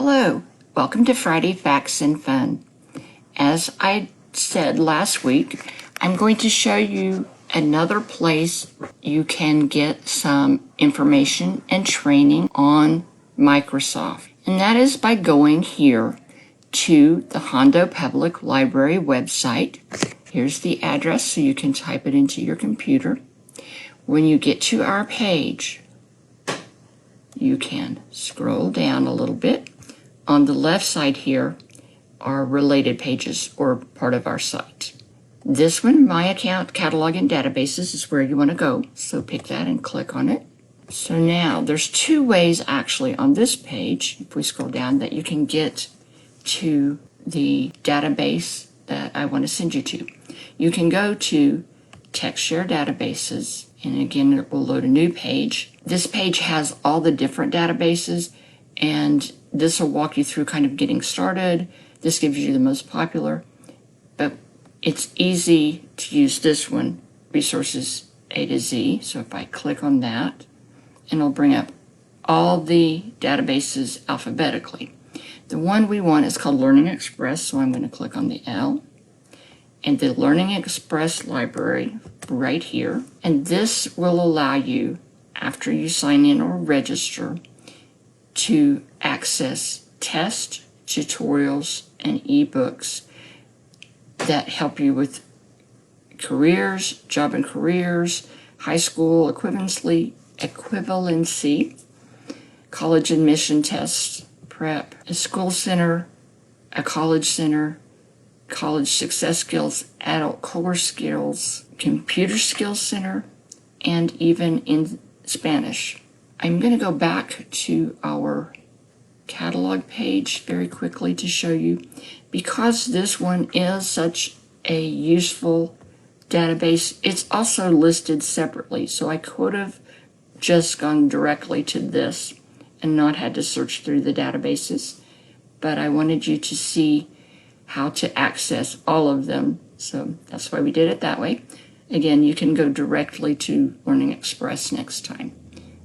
Hello, welcome to Friday Facts and Fun. As I said last week, I'm going to show you another place you can get some information and training on Microsoft. And that is by going here to the Hondo Public Library website. Here's the address so you can type it into your computer. When you get to our page, you can scroll down a little bit. On the left side here are related pages or part of our site. This one, My Account, Catalog and Databases, is where you want to go. So pick that and click on it. So now there's two ways actually on this page, if we scroll down, that you can get to the database that I want to send you to. You can go to TextShare Databases, and again it will load a new page. This page has all the different databases, and this will walk you through kind of getting started. This gives you the most popular, but it's easy to use this one, Resources A to Z. So if I click on that, and it'll bring up all the databases alphabetically. The one we want is called Learning Express, so I'm going to click on the L. And the Learning Express library right here. And this will allow you, after you sign in or register, to access tests, tutorials, and ebooks that help you with careers, job and careers, high school equivalency, college admission tests, prep, a school center, a college center, college success skills, adult core skills, computer skills center, and even in Spanish. I'm going to go back to our catalog page very quickly to show you. Because this one is such a useful database, it's also listed separately. So I could have just gone directly to this and not had to search through the databases. But I wanted you to see how to access all of them. So that's why we did it that way. Again, you can go directly to Learning Express next time.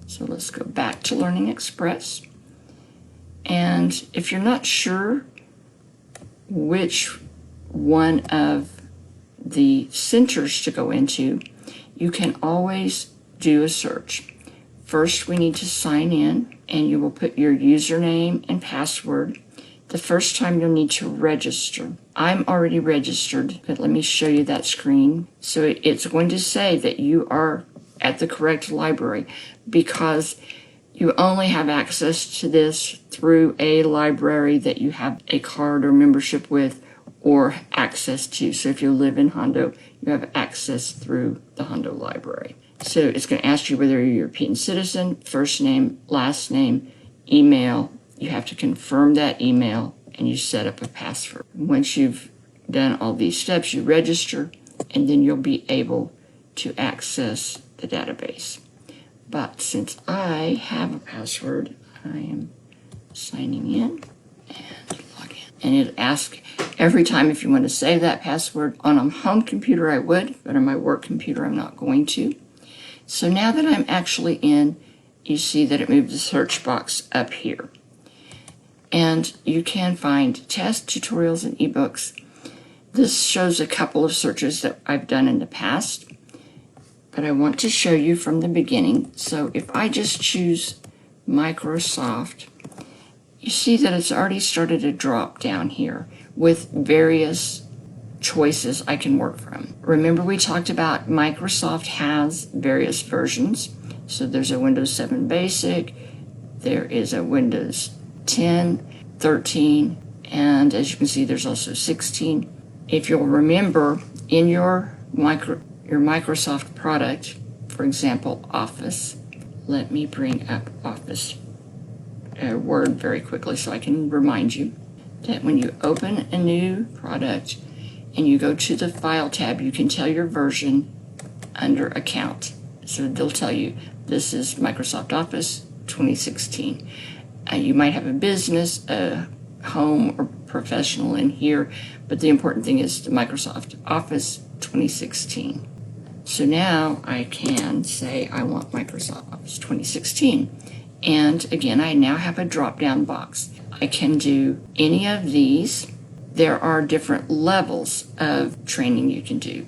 So let's go back to Learning Express. And if you're not sure which one of the centers to go into, you can always do a search. First, we need to sign in, and you will put your username and password. The first time you'll need to register. I'm already registered, but let me show you that screen. So it's going to say that you are at the correct library because you only have access to this through a library that you have a card or membership with or access to. So if you live in Hondo, you have access through the Hondo library. So it's going to ask you whether you're a European citizen, first name, last name, email. You have to confirm that email and you set up a password. Once you've done all these steps, you register, and then you'll be able to access the database. But since I have a password, I am signing in and log in. And it asks every time if you want to save that password. On a home computer I would, but on my work computer I'm not going to. So now that I'm actually in, you see that it moved the search box up here. And you can find tests, tutorials, and ebooks. This shows a couple of searches that I've done in the past, but I want to show you from the beginning. So if I just choose Microsoft, you see that it's already started to drop down here with various choices I can work from. Remember we talked about Microsoft has various versions. So there's a Windows 7 Basic, there is a Windows 10, 13, and as you can see there's also 16. If you'll remember in your Microsoft product, for example Office, let me bring up Office Word very quickly so I can remind you that when you open a new product and you go to the File tab, you can tell your version under Account. So they'll tell you this is Microsoft Office 2016. You might have a business, a home, or professional in here, but the important thing is the Microsoft Office 2016. So now I can say I want Microsoft Office 2016. And again, I now have a drop-down box. I can do any of these. There are different levels of training you can do.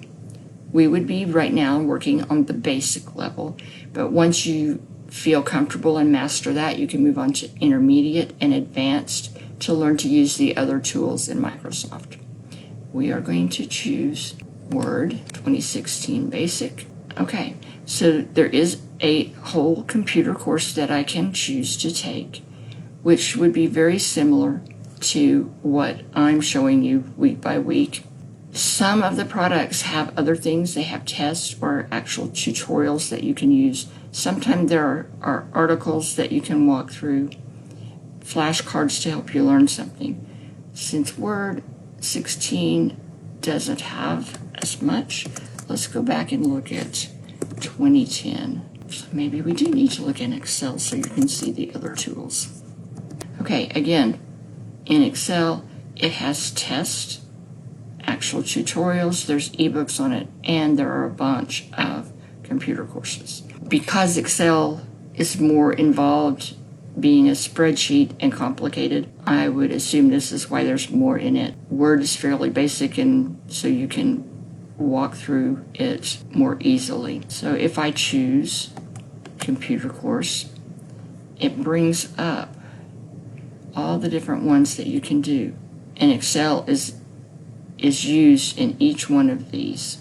We would be right now working on the basic level, but once you feel comfortable and master that, you can move on to intermediate and advanced to learn to use the other tools in Microsoft. We are going to choose Word 2016 Basic. Okay, so there is a whole computer course that I can choose to take, which would be very similar to what I'm showing you week by week. Some of the products have other things. They have tests or actual tutorials that you can use. Sometimes there are articles that you can walk through, flashcards to help you learn something. Since Word 16 doesn't have as much, let's go back and look at 2010. So maybe we do need to look in Excel so you can see the other tools. Okay, again, in Excel, it has tests, actual tutorials, there's ebooks on it, and there are a bunch of computer courses. Because Excel is more involved being a spreadsheet and complicated, I would assume this is why there's more in it. Word is fairly basic, and so you can walk through it more easily. So if I choose computer course, it brings up all the different ones that you can do. And Excel is used in each one of these.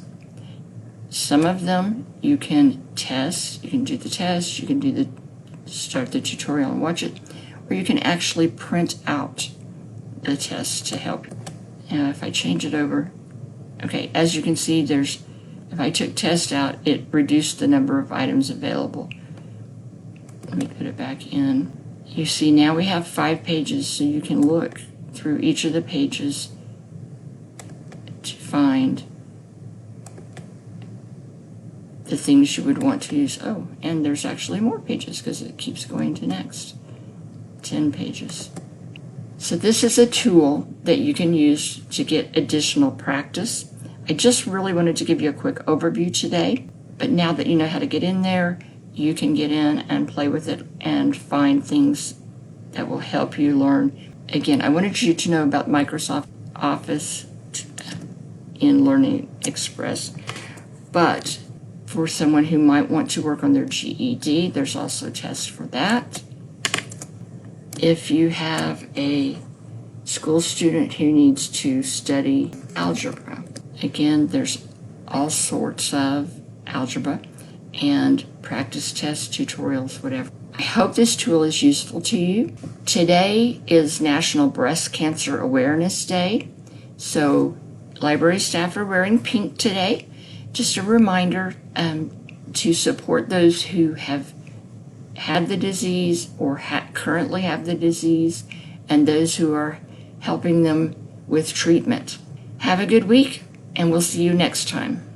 Some of them you can test, you can do the test, you can start the tutorial and watch it, or you can actually print out the test to help you. Now if I change it over, okay, as you can see, if I took test out, it reduced the number of items available. Let me put it back in. You see now we have 5 pages, so you can look through each of the pages to find the things you would want to use. Oh, and there's actually more pages because it keeps going to next. 10 pages. So this is a tool that you can use to get additional practice. I just really wanted to give you a quick overview today, but now that you know how to get in there, you can get in and play with it and find things that will help you learn. Again, I wanted you to know about Microsoft Office in Learning Express, but for someone who might want to work on their GED, there's also tests for that. If you have a school student who needs to study algebra, again, there's all sorts of algebra and practice tests, tutorials, whatever. I hope this tool is useful to you. Today is National Breast Cancer Awareness Day, so library staff are wearing pink today. Just a reminder to support those who have had the disease or currently have the disease, and those who are helping them with treatment. Have a good week, and we'll see you next time.